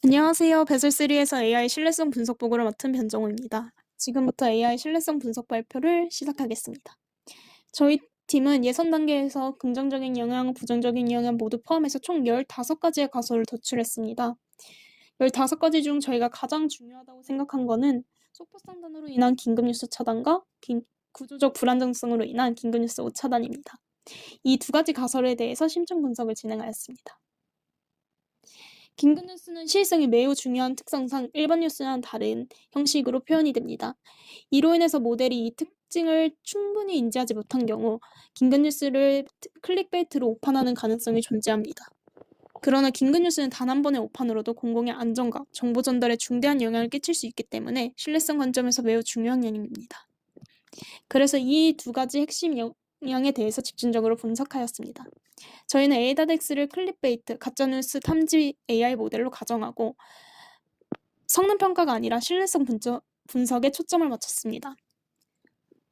안녕하세요. 베슬3에서 AI 신뢰성 분석 보고를 맡은 변정우입니다. 지금부터 AI 신뢰성 분석 발표를 시작하겠습니다. 저희 팀은 예선 단계에서 긍정적인 영향, 부정적인 영향 모두 포함해서 총 15가지의 가설을 도출했습니다. 15가지 중 저희가 가장 중요하다고 생각한 것은 속보상단으로 인한 긴급뉴스 차단과 구조적 불안정성으로 인한 긴급뉴스 오차단입니다. 이 두 가지 가설에 대해서 심층 분석을 진행하였습니다. 긴급뉴스는 시의성이 매우 중요한 특성상 일반 뉴스와는 다른 형식으로 표현이 됩니다. 이로 인해서 모델이 이 특징을 충분히 인지하지 못한 경우 긴급뉴스를 클릭베이트로 오판하는 가능성이 존재합니다. 그러나 긴급뉴스는 단 한 번의 오판으로도 공공의 안전과 정보 전달에 중대한 영향을 끼칠 수 있기 때문에 신뢰성 관점에서 매우 중요한 영역입니다. 그래서 이 두 가지 핵심 영향에 대해서 집중적으로 분석하였습니다. 저희는 에이다덱스를 클릭베이트, 가짜뉴스 탐지 AI 모델로 가정하고 성능 평가가 아니라 신뢰성 분석에 초점을 맞췄습니다.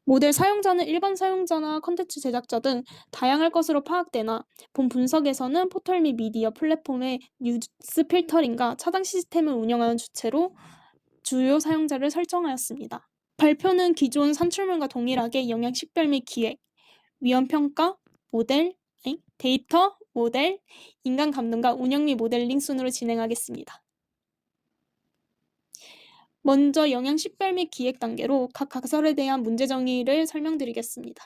모델 사용자는 일반 사용자나 컨텐츠 제작자 등 다양할 것으로 파악되나 본 분석에서는 포털 및 미디어 플랫폼의 뉴스 필터링과 차단 시스템을 운영하는 주체로 주요 사용자를 설정하였습니다. 발표는 기존 산출물과 동일하게 영역 식별 및 기획, 위험 평가, 모델, 데이터, 모델, 인간 감독과 운영 및 모델링 순으로 진행하겠습니다. 먼저 영향 식별 및 기획 단계로 각 가설에 대한 문제 정의를 설명드리겠습니다.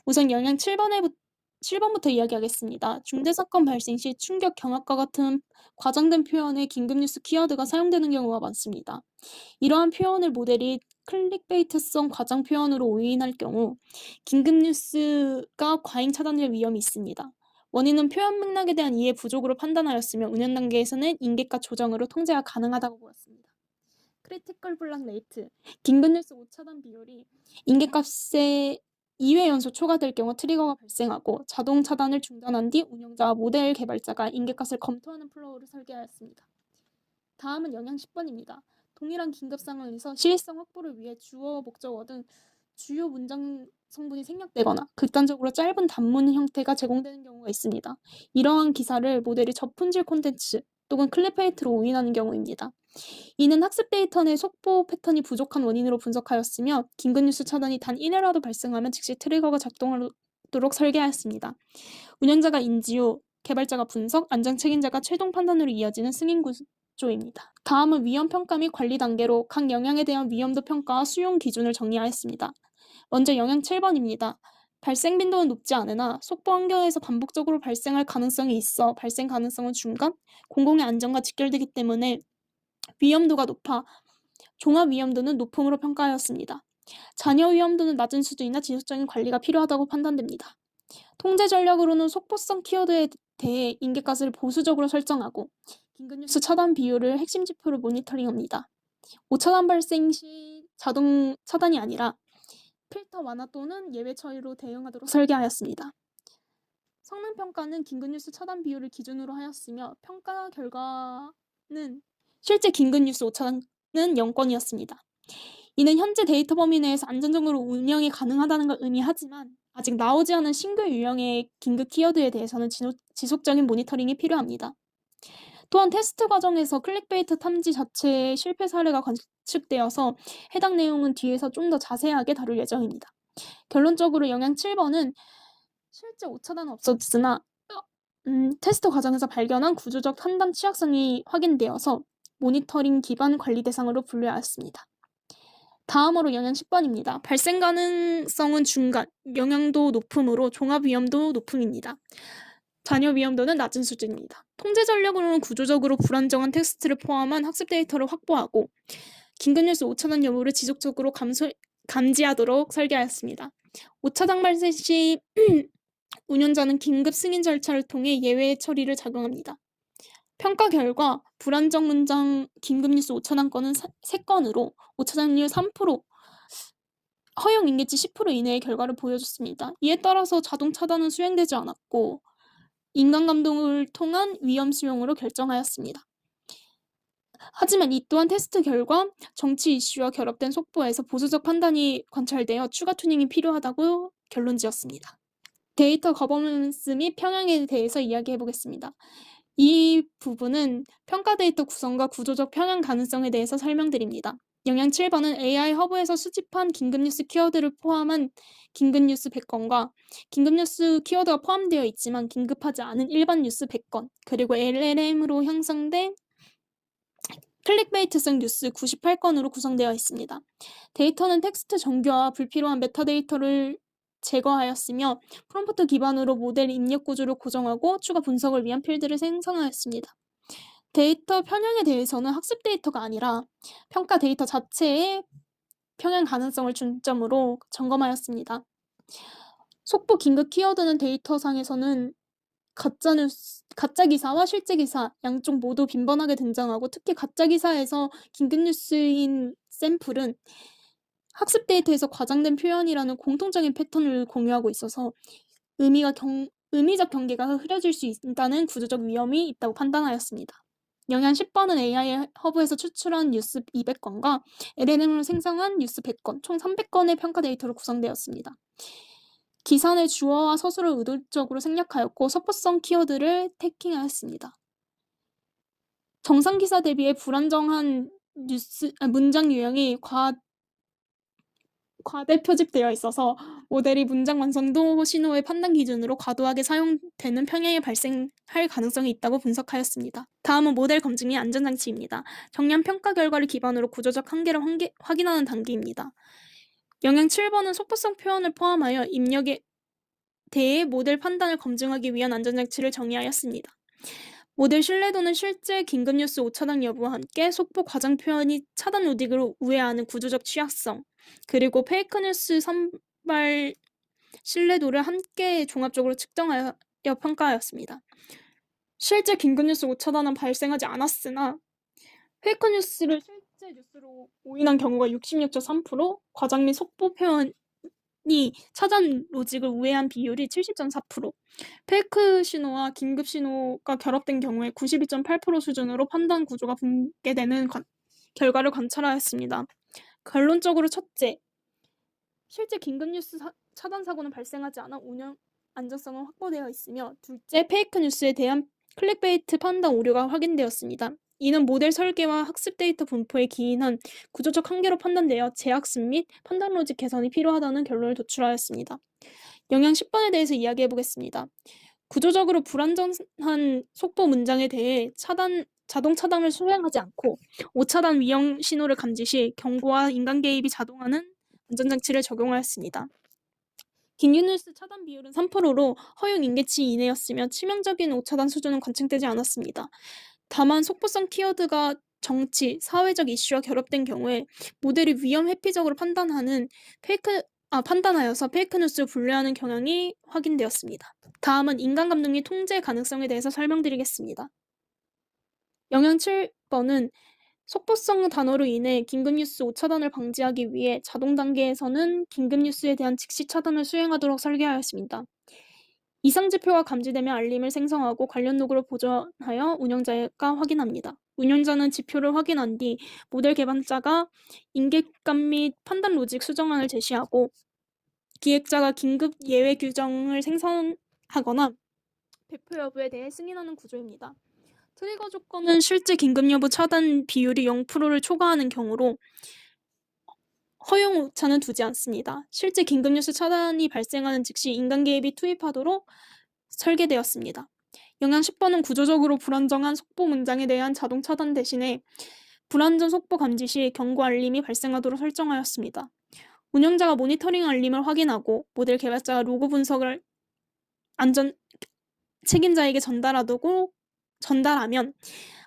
우선 영향 7번부터 이야기하겠습니다. 중대사건 발생 시 충격, 경악과 같은 과장된 표현의 긴급뉴스 키워드가 사용되는 경우가 많습니다. 이러한 표현을 모델이 클릭베이트성 과장 표현으로 오인할 경우 긴급뉴스가 과잉 차단될 위험이 있습니다. 원인은 표현 맥락에 대한 이해 부족으로 판단하였으며 운영 단계에서는 인계가 조정으로 통제가 가능하다고 보았습니다. 크리티컬 블락 레이트, 긴급뉴스 오차단 비율이 인계값의 2회 연속 초과될 경우 트리거가 발생하고 자동 차단을 중단한 뒤 운영자와 모델 개발자가 인계값을 검토하는 플로우를 설계하였습니다. 다음은 영향 10번입니다. 동일한 긴급 상황에서 시의성 확보를 위해 주어, 목적어 등 주요 문장 성분이 생략되거나 극단적으로 짧은 단문 형태가 제공되는 경우가 있습니다. 이러한 기사를 모델이 저품질 콘텐츠 또는 클릭베이트로 오인하는 경우입니다. 이는 학습 데이터 내 속보 패턴이 부족한 원인으로 분석하였으며 긴급뉴스 차단이 단 1회라도 발생하면 즉시 트리거가 작동하도록 설계하였습니다. 운영자가 인지 후 개발자가 분석, 안전 책임자가 최종 판단으로 이어지는 승인 구조입니다. 다음은 위험 평가 및 관리 단계로 각 영향에 대한 위험도 평가와 수용 기준을 정리하였습니다. 먼저 영향 7번입니다. 발생 빈도는 높지 않으나 속보 환경에서 반복적으로 발생할 가능성이 있어 발생 가능성은 중간, 공공의 안전과 직결되기 때문에 위험도가 높아 종합 위험도는 높음으로 평가하였습니다. 잔여 위험도는 낮은 수준이나 지속적인 관리가 필요하다고 판단됩니다. 통제 전략으로는 속보성 키워드에 대해 인계값을 보수적으로 설정하고 긴급뉴스 차단 비율을 핵심 지표로 모니터링합니다. 오차단 발생 시 자동 차단이 아니라 필터 완화 또는 예외 처리로 대응하도록 설계하였습니다. 성능 평가는 긴급뉴스 차단 비율을 기준으로 하였으며 평가 결과는 실제 긴급뉴스 오차단은 0건이었습니다. 이는 현재 데이터 범위 내에서 안전적으로 운영이 가능하다는 걸 의미하지만 아직 나오지 않은 신규 유형의 긴급 키워드에 대해서는 지속적인 모니터링이 필요합니다. 또한 테스트 과정에서 클릭베이트 탐지 자체의 실패 사례가 관측되어서 해당 내용은 뒤에서 좀 더 자세하게 다룰 예정입니다. 결론적으로 영향 7번은 실제 오차단은 없었으나 테스트 과정에서 발견한 구조적 판단 취약성이 확인되어서 모니터링 기반 관리 대상으로 분류하였습니다. 다음으로 영향 10번입니다. 발생 가능성은 중간, 영향도 높음으로 종합 위험도 높음입니다. 잔여 위험도는 낮은 수준입니다. 통제 전략으로는 구조적으로 불안정한 텍스트를 포함한 학습 데이터를 확보하고 긴급뉴스 오차단 여부를 지속적으로 감지하도록 설계하였습니다. 오차단 발생 시 운영자는 긴급 승인 절차를 통해 예외 처리를 작용합니다. 평가 결과 불안정 문장 긴급뉴스 오차단 건은 3건으로 오차단율 3%, 허용 인계치 10% 이내의 결과를 보여줬습니다. 이에 따라서 자동 차단은 수행되지 않았고 인간 감독을 통한 위험 수용으로 결정하였습니다. 하지만 이 또한 테스트 결과 정치 이슈와 결합된 속보에서 보수적 판단이 관찰되어 추가 튜닝이 필요하다고 결론지었습니다. 데이터 거버넌스 및 평형에 대해서 이야기해보겠습니다. 이 부분은 평가 데이터 구성과 구조적 평형 가능성에 대해서 설명드립니다. 영양 7번은 AI 허브에서 수집한 긴급뉴스 키워드를 포함한 긴급뉴스 100건과 긴급뉴스 키워드가 포함되어 있지만 긴급하지 않은 일반 뉴스 100건, 그리고 LLM으로 형성된 클릭베이트성 뉴스 98건으로 구성되어 있습니다. 데이터는 텍스트 정교와 불필요한 메타데이터를 제거하였으며 프롬프트 기반으로 모델 입력 구조를 고정하고 추가 분석을 위한 필드를 생성하였습니다. 데이터 편향에 대해서는 학습 데이터가 아니라 평가 데이터 자체의 평행 가능성을 중점으로 점검하였습니다. 속보 긴급 키워드는 데이터상에서는 가짜 기사와 실제 기사 양쪽 모두 빈번하게 등장하고, 특히 가짜 기사에서 긴급 뉴스인 샘플은 학습 데이터에서 과장된 표현이라는 공통적인 패턴을 공유하고 있어서 의미적 경계가 흐려질 수 있다는 구조적 위험이 있다고 판단하였습니다. 영양 10번은 AI 허브에서 추출한 뉴스 200건과 LLM으로 생성한 뉴스 100건, 총 300건의 평가 데이터로 구성되었습니다. 기사 내 주어와 서술을 의도적으로 생략하였고 서포성 키워드를 태킹하였습니다. 정상 기사 대비해 불안정한 문장 유형이 과대 표집되어 있어서 모델이 문장 완성도 신호의 판단 기준으로 과도하게 사용되는 평형이 발생할 가능성이 있다고 분석하였습니다. 다음은 모델 검증 및 안전장치입니다. 정량 평가 결과를 기반으로 구조적 한계를 확인하는 단계입니다. 영양 7번은 속보성 표현을 포함하여 입력에 대해 모델 판단을 검증하기 위한 안전장치를 정의하였습니다. 모델 신뢰도는 실제 긴급뉴스 오차단 여부와 함께 속보 과장 표현이 차단 로직을 우회하는 구조적 취약성, 그리고 페이크뉴스 선발 신뢰도를 함께 종합적으로 측정하여 평가하였습니다. 실제 긴급뉴스 오차단은 발생하지 않았으나 페이크뉴스를 실제 뉴스로 오인한 경우가 66.3%, 과장 및 속보 표현이 차단 로직을 우회한 비율이 70.4%, 페이크 신호와 긴급 신호가 결합된 경우에 92.8% 수준으로 판단 구조가 붕괴되는 결과를 관찰하였습니다. 결론적으로 첫째, 실제 긴급뉴스 차단 사고는 발생하지 않아 운영 안전성은 확보되어 있으며, 둘째, 페이크 뉴스에 대한 클릭베이트 판단 오류가 확인되었습니다. 이는 모델 설계와 학습 데이터 분포에 기인한 구조적 한계로 판단되어 재학습 및 판단 로직 개선이 필요하다는 결론을 도출하였습니다. 영양 10번에 대해서 이야기해 보겠습니다. 구조적으로 불안전한 속보 문장에 대해 자동 차단을 수행하지 않고 오차단 위험 신호를 감지 시 경고와 인간 개입이 자동하는 안전장치를 적용하였습니다. 긴급뉴스 차단 비율은 3%로 허용 인계치 이내였으며 치명적인 오차단 수준은 관측되지 않았습니다. 다만 속보성 키워드가 정치, 사회적 이슈와 결합된 경우에 모델이 위험 회피적으로 판단하여서 페이크뉴스를 분류하는 경향이 확인되었습니다. 다음은 인간 감독 및 통제 가능성에 대해서 설명드리겠습니다. 영양 7번은 속보성 단어로 인해 긴급뉴스 오차단을 방지하기 위해 자동 단계에서는 긴급뉴스에 대한 즉시 차단을 수행하도록 설계하였습니다. 이상 지표가 감지되면 알림을 생성하고 관련 로그를 보존하여 운영자가 확인합니다. 운영자는 지표를 확인한 뒤 모델 개발자가 인계값 및 판단 로직 수정안을 제시하고 기획자가 긴급 예외 규정을 생성하거나 배포 여부에 대해 승인하는 구조입니다. 트리거 조건은 실제 긴급 여부 차단 비율이 0%를 초과하는 경우로 허용 오차는 두지 않습니다. 실제 긴급 뉴스 차단이 발생하는 즉시 인간 개입이 투입하도록 설계되었습니다. 영양 10번은 구조적으로 불안정한 속보 문장에 대한 자동 차단 대신에 불안전 속보 감지 시 경고 알림이 발생하도록 설정하였습니다. 운영자가 모니터링 알림을 확인하고 모델 개발자가 로그 분석을 안전 책임자에게 전달하면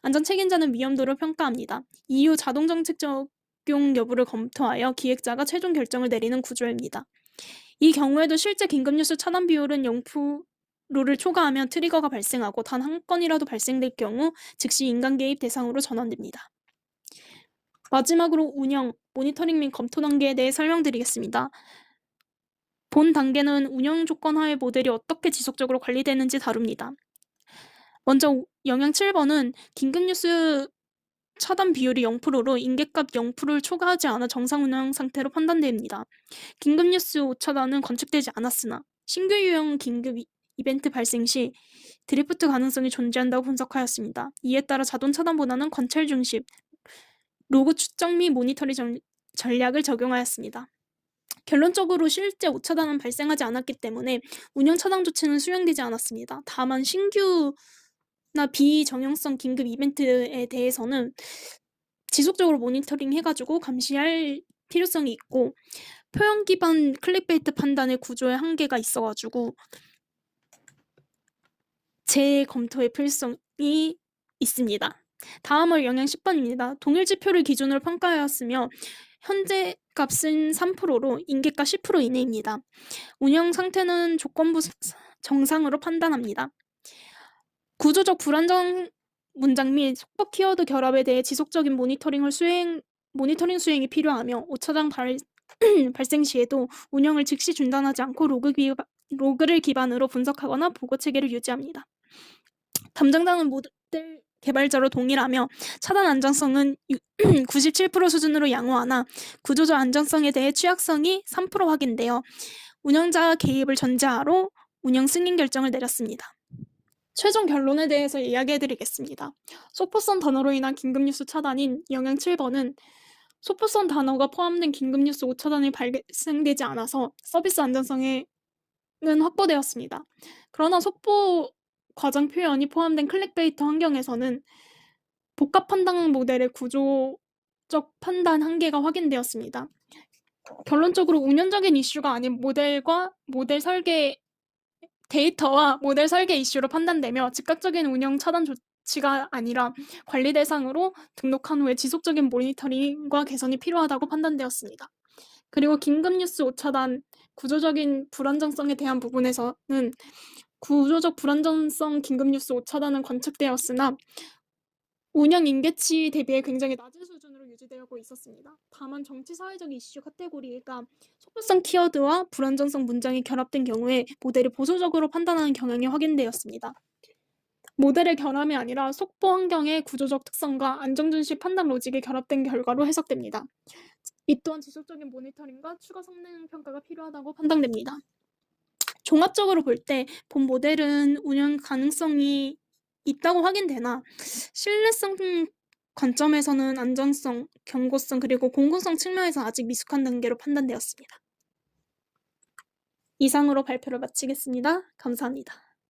안전 책임자는 위험도를 평가합니다. 이후 자동 정책 적용 여부를 검토하여 기획자가 최종 결정을 내리는 구조입니다. 이 경우에도 실제 긴급뉴스 차단 비율은 0%를 초과하면 트리거가 발생하고 단 한 건이라도 발생될 경우 즉시 인간 개입 대상으로 전환됩니다. 마지막으로 운영, 모니터링 및 검토 단계에 대해 설명드리겠습니다. 본 단계는 운영 조건 하에 모델이 어떻게 지속적으로 관리되는지 다룹니다. 먼저 영양 7번은 긴급뉴스 차단 비율이 0%로 인계값 0%를 초과하지 않아 정상 운영 상태로 판단됩니다. 긴급뉴스 오차단은 관측되지 않았으나 신규 유형 긴급 이벤트 발생 시 드리프트 가능성이 존재한다고 분석하였습니다. 이에 따라 자동 차단보다는 관찰 중심, 로그 추적 및 모니터링 전략을 적용하였습니다. 결론적으로 실제 오차단은 발생하지 않았기 때문에 운영 차단 조치는 수행되지 않았습니다. 다만 신규나 비정형성 긴급 이벤트에 대해서는 지속적으로 모니터링 해가지고 감시할 필요성이 있고, 표현 기반 클릭베이트 판단의 구조의 한계가 있어가지고 재검토의 필요성이 있습니다. 다음은 영향 10번입니다. 동일 지표를 기준으로 평가하였으며 현재 값은 3%로 인계가 10% 이내입니다. 운영 상태는 조건부 정상으로 판단합니다. 구조적 불안정 문장 및 속법 키워드 결합에 대해 지속적인 모니터링 수행이 필요하며 오차장 발생 시에도 운영을 즉시 중단하지 않고 로그를 기반으로 분석하거나 보고 체계를 유지합니다. 담당자는 모델 개발자로 동일하며 차단 안정성은 97% 수준으로 양호하나 구조적 안정성에 대해 취약성이 3% 확인되어 운영자 개입을 전제하로 운영 승인 결정을 내렸습니다. 최종 결론에 대해서 이야기해드리겠습니다. 소포성 단어로 인한 긴급뉴스 차단인 영향 7번은 소포성 단어가 포함된 긴급뉴스 오차단이 발생되지 않아서 서비스 안전성에는 확보되었습니다. 그러나 속보 과정 표현이 포함된 클릭베이트 환경에서는 복합 판단 모델의 구조적 판단 한계가 확인되었습니다. 결론적으로 운영적인 이슈가 아닌 데이터와 모델 설계 이슈로 판단되며 즉각적인 운영 차단 조치가 아니라 관리 대상으로 등록한 후에 지속적인 모니터링과 개선이 필요하다고 판단되었습니다. 그리고 긴급뉴스 오차단 구조적인 불안정성에 대한 부분에서는 구조적 불안정성 긴급뉴스 오차단은 관측되었으나 운영 인계치 대비해 굉장히 낮은 수준으로 유지되고 있었습니다. 다만 정치 사회적 이슈 카테고리가 속보성 키워드와 불안정성 문장이 결합된 경우에 모델이 보수적으로 판단하는 경향이 확인되었습니다. 모델의 결함이 아니라 속보 환경의 구조적 특성과 안정중시 판단 로직이 결합된 결과로 해석됩니다. 이 또한 지속적인 모니터링과 추가 성능 평가가 필요하다고 판단됩니다. 종합적으로 볼 때 본 모델은 운영 가능성이 있다고 확인되나 신뢰성 관점에서는 안전성, 경고성 그리고 공공성 측면에서 아직 미숙한 단계로 판단되었습니다. 이상으로 발표를 마치겠습니다. 감사합니다.